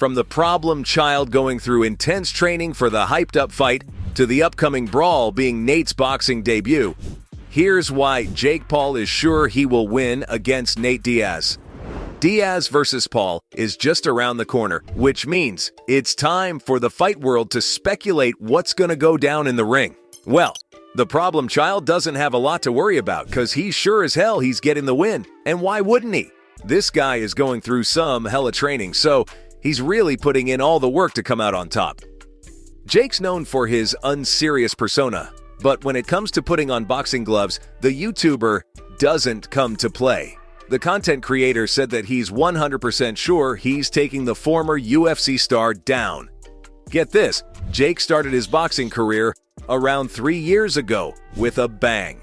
From the problem child going through intense training for the hyped-up fight to the upcoming brawl being Nate's boxing debut, here's why Jake Paul is sure he will win against Nate Diaz. Diaz versus Paul is just around the corner, which means it's time for the fight world to speculate what's going to go down in the ring. Well, the problem child doesn't have a lot to worry about because he's sure as hell he's getting the win. And why wouldn't he? This guy is going through some hella training, so he's really putting in all the work to come out on top. Jake's known for his unserious persona, but when it comes to putting on boxing gloves, the YouTuber doesn't come to play. The content creator said that he's 100% sure he's taking the former UFC star down. Get this, Jake started his boxing career around 3 years ago with a bang.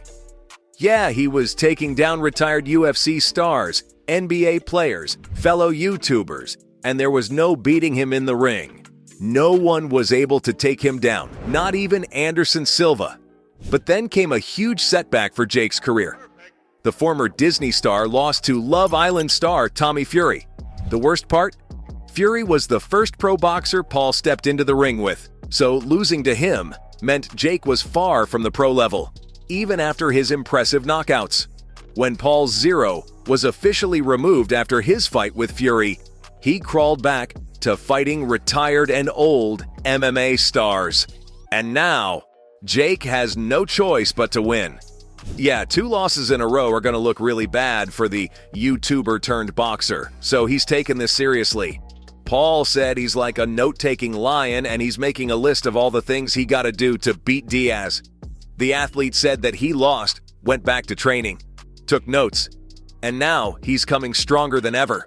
Yeah, he was taking down retired UFC stars, NBA players, fellow YouTubers, and there was no beating him in the ring. No one was able to take him down, not even Anderson Silva. But then came a huge setback for Jake's career. The former Disney star lost to Love Island star Tommy Fury. The worst part? Fury was the first pro boxer Paul stepped into the ring with, so losing to him meant Jake was far from the pro level, even after his impressive knockouts. When Paul's zero was officially removed after his fight with Fury, he crawled back to fighting retired and old MMA stars. And now, Jake has no choice but to win. Yeah, 2 losses in a row are going to look really bad for the YouTuber turned boxer, so he's taken this seriously. Paul said he's like a note-taking lion and he's making a list of all the things he got to do to beat Diaz. The athlete said that he lost, went back to training, took notes, and now he's coming stronger than ever.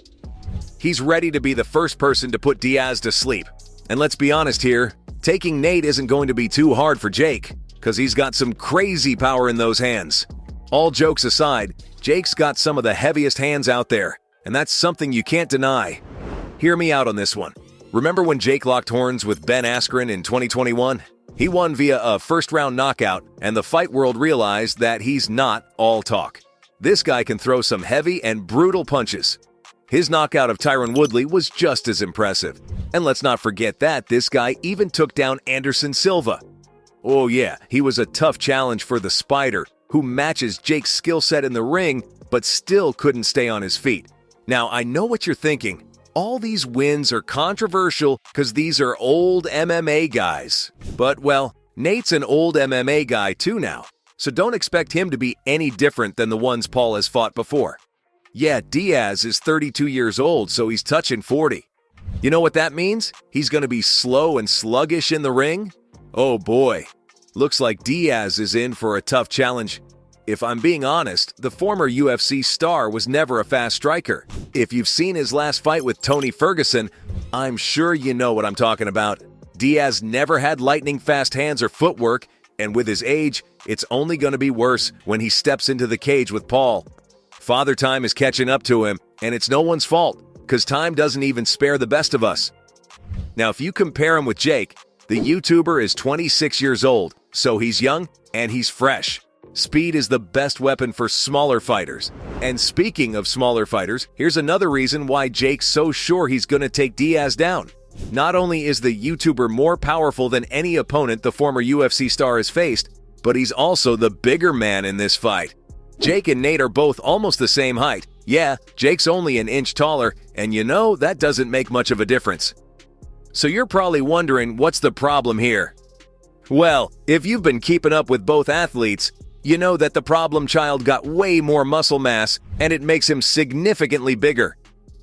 He's ready to be the first person to put Diaz to sleep. And let's be honest here, taking Nate isn't going to be too hard for Jake, because he's got some crazy power in those hands. All jokes aside, Jake's got some of the heaviest hands out there, and that's something you can't deny. Hear me out on this one. Remember when Jake locked horns with Ben Askren in 2021? He won via a first-round knockout, and the fight world realized that he's not all talk. This guy can throw some heavy and brutal punches. His knockout of Tyron Woodley was just as impressive. And let's not forget that this guy even took down Anderson Silva. Oh yeah, he was a tough challenge for the Spider, who matches Jake's skill set in the ring, but still couldn't stay on his feet. Now, I know what you're thinking. All these wins are controversial because these are old MMA guys. But, well, Nate's an old MMA guy too now, so don't expect him to be any different than the ones Paul has fought before. Yeah, Diaz is 32 years old, so he's touching 40. You know what that means? He's going to be slow and sluggish in the ring? Oh boy, looks like Diaz is in for a tough challenge. If I'm being honest, the former UFC star was never a fast striker. If you've seen his last fight with Tony Ferguson, I'm sure you know what I'm talking about. Diaz never had lightning-fast hands or footwork, and with his age, it's only going to be worse when he steps into the cage with Paul. Father Time is catching up to him, and it's no one's fault, because time doesn't even spare the best of us. Now, if you compare him with Jake, the YouTuber is 26 years old, so he's young and he's fresh. Speed is the best weapon for smaller fighters. And speaking of smaller fighters, here's another reason why Jake's so sure he's going to take Diaz down. Not only is the YouTuber more powerful than any opponent the former UFC star has faced, but he's also the bigger man in this fight. Jake and Nate are both almost the same height. Yeah, Jake's only an inch taller, and you know that doesn't make much of a difference. So you're probably wondering what's the problem here? Well, if you've been keeping up with both athletes, you know that the problem child got way more muscle mass and it makes him significantly bigger.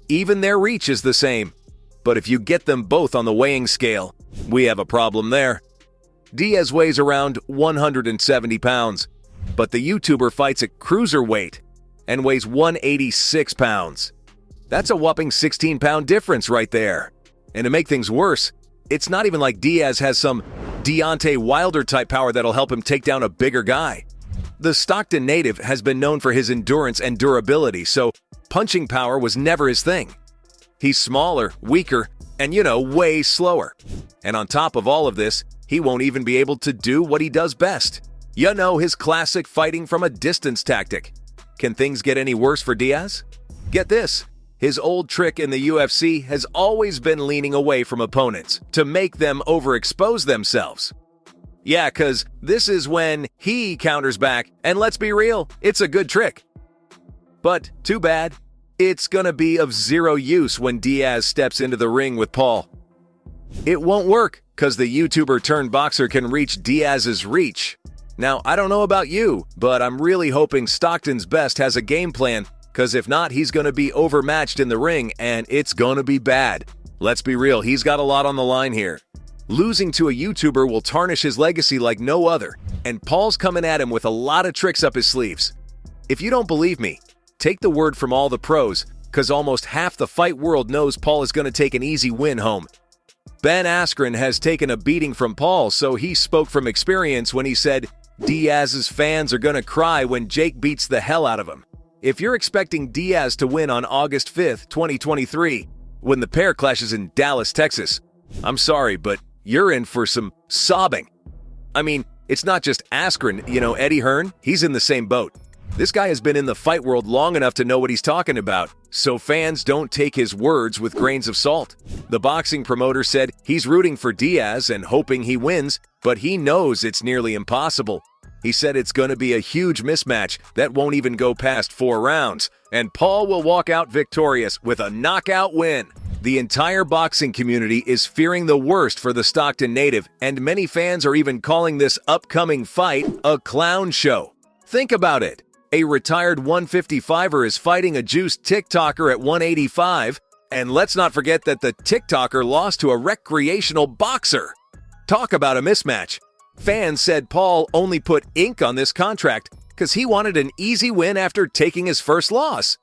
Even their reach is the same. But if you get them both on the weighing scale, we have a problem there. Diaz weighs around 170 pounds, but the YouTuber fights at cruiserweight and weighs 186 pounds. That's a whopping 16-pound difference right there. And to make things worse, it's not even like Diaz has some Deontay Wilder-type power that'll help him take down a bigger guy. The Stockton native has been known for his endurance and durability, so punching power was never his thing. He's smaller, weaker, and way slower. And on top of all of this, he won't even be able to do what he does best. His classic fighting from a distance tactic. Can things get any worse for Diaz? Get this. His old trick in the UFC has always been leaning away from opponents to make them overexpose themselves. Yeah, 'cause this is when he counters back, and let's be real, it's a good trick. But too bad, it's gonna be of zero use when Diaz steps into the ring with Paul. It won't work, 'cause the YouTuber turned boxer can reach Diaz's reach. Now, I don't know about you, but I'm really hoping Stockton's best has a game plan, 'cause if not, he's gonna be overmatched in the ring, and it's gonna be bad. Let's be real, he's got a lot on the line here. Losing to a YouTuber will tarnish his legacy like no other, and Paul's coming at him with a lot of tricks up his sleeves. If you don't believe me, take the word from all the pros, 'cause almost half the fight world knows Paul is gonna take an easy win home. Ben Askren has taken a beating from Paul, so he spoke from experience when he said, Diaz's fans are gonna cry when Jake beats the hell out of him. If you're expecting Diaz to win on August 5th, 2023, when the pair clashes in Dallas, Texas, I'm sorry, but you're in for some sobbing. I mean, it's not just Askren, Eddie Hearn, he's in the same boat. This guy has been in the fight world long enough to know what he's talking about, so fans don't take his words with grains of salt. The boxing promoter said he's rooting for Diaz and hoping he wins, but he knows it's nearly impossible. He said it's going to be a huge mismatch that won't even go past 4 rounds, and Paul will walk out victorious with a knockout win. The entire boxing community is fearing the worst for the Stockton native, and many fans are even calling this upcoming fight a clown show. Think about it. A retired 155er is fighting a juiced TikToker at 185, and let's not forget that the TikToker lost to a recreational boxer. Talk about a mismatch. Fans said Paul only put ink on this contract because he wanted an easy win after taking his first loss.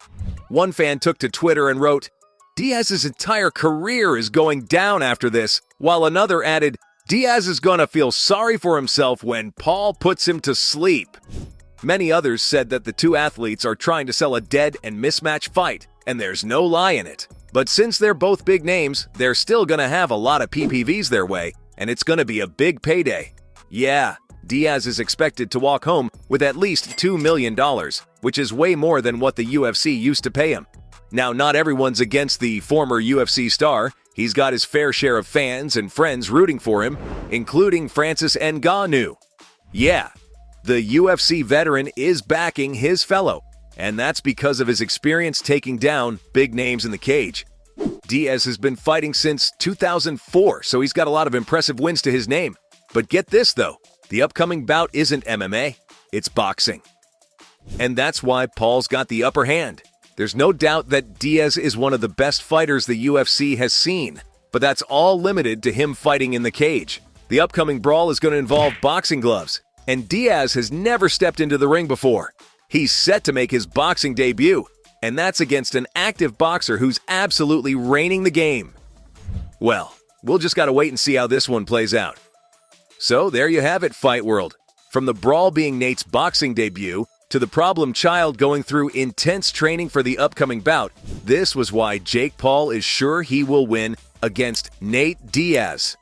One fan took to Twitter and wrote, Diaz's entire career is going down after this, while another added, Diaz is gonna feel sorry for himself when Paul puts him to sleep. Many others said that the two athletes are trying to sell a dead and mismatched fight, and there's no lie in it. But since they're both big names, they're still gonna have a lot of PPVs their way, and it's gonna be a big payday. Yeah, Diaz is expected to walk home with at least $2 million, which is way more than what the UFC used to pay him. Now, not everyone's against the former UFC star. He's got his fair share of fans and friends rooting for him, including Francis Ngannou. Yeah, the UFC veteran is backing his fellow, and that's because of his experience taking down big names in the cage. Diaz has been fighting since 2004, so he's got a lot of impressive wins to his name. But get this though, the upcoming bout isn't MMA, it's boxing. And that's why Paul's got the upper hand. There's no doubt that Diaz is one of the best fighters the UFC has seen, but that's all limited to him fighting in the cage. The upcoming brawl is going to involve boxing gloves, and Diaz has never stepped into the ring before. He's set to make his boxing debut, and that's against an active boxer who's absolutely reigning the game. Well, we'll just gotta wait and see how this one plays out. So there you have it, Fight World. From the brawl being Nate's boxing debut, to the problem child going through intense training for the upcoming bout, this was why Jake Paul is sure he will win against Nate Diaz.